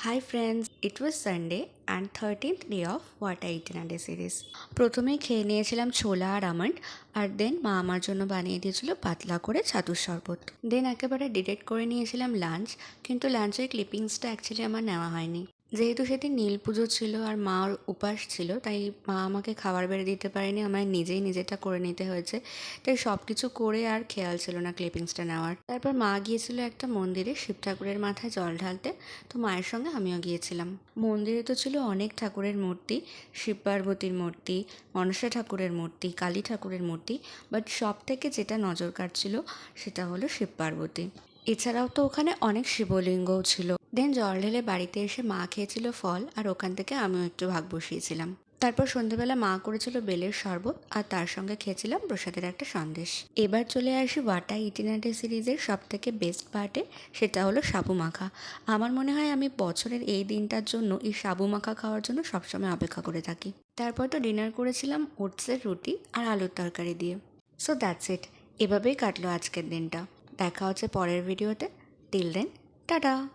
Hi friends, it was Sunday and 13th day of What I Eat in a Day series. প্রথমেই খেয়ে নিয়েছিলাম ছোলা আর almond আর দেন মা আমার জন্য বানিয়ে দিয়েছিল পাতলা করে ছাতুর শরবত। দেন একেবারে ডিরেক্ট করে নিয়েছিলাম লাঞ্চ, কিন্তু লাঞ্চের ক্লিপিংসটা অ্যাকচুয়ালি আমার নেওয়া হয়নি। যেহেতু সেদিন নীল পুজো ছিল আর মার উপাস ছিল, তাই মা আমাকে খাবার বেড়ে দিতে পারেনি, আমায় নিজেই নিজেটা করে নিতে হয়েছে। তাই সব কিছু করে আর খেয়াল ছিল না ক্লিপিংসটা নেওয়ার। তারপর মা গিয়েছিল একটা মন্দিরে শিব ঠাকুরের মাথায় জল ঢালতে, তো মায়ের সঙ্গে আমিও গিয়েছিলাম। মন্দিরে তো ছিল অনেক ঠাকুরের মূর্তি, শিব পার্বতীর মূর্তি, মনসা ঠাকুরের মূর্তি, কালী ঠাকুরের মূর্তি, বাট সব থেকে যেটা নজর কাটছিল সেটা হলো শিব পার্বতী। এছাড়াও তো ওখানে অনেক শিবলিঙ্গও ছিল। দেন জল ঢেলে বাড়িতে এসে মা খেয়েছিল ফল, আর ওখান থেকে আমিও একটু ভাগ বসিয়েছিলাম। তারপর সন্ধ্যেবেলা মা করেছিল বেলের শরবত, আর তার সঙ্গে খেয়েছিলাম প্রসাদের একটা সন্দেশ। এবার চলে আসি ওয়াটা ইটিনাডে সিরিজের সব থেকে বেস্ট পার্টে, সেটা হলো সাবু মাখা। আমার মনে হয় আমি বছরের এই দিনটার জন্য এই সাবু মাখা খাওয়ার জন্য সবসময় অপেক্ষা করে থাকি। তারপর তো ডিনার করেছিলাম ওটসের রুটি আর আলুর তরকারি দিয়ে। So that's it. এভাবেই কাটলো আজকের দিনটা। দেখা হচ্ছে পরের ভিডিওতে। Till then, tata.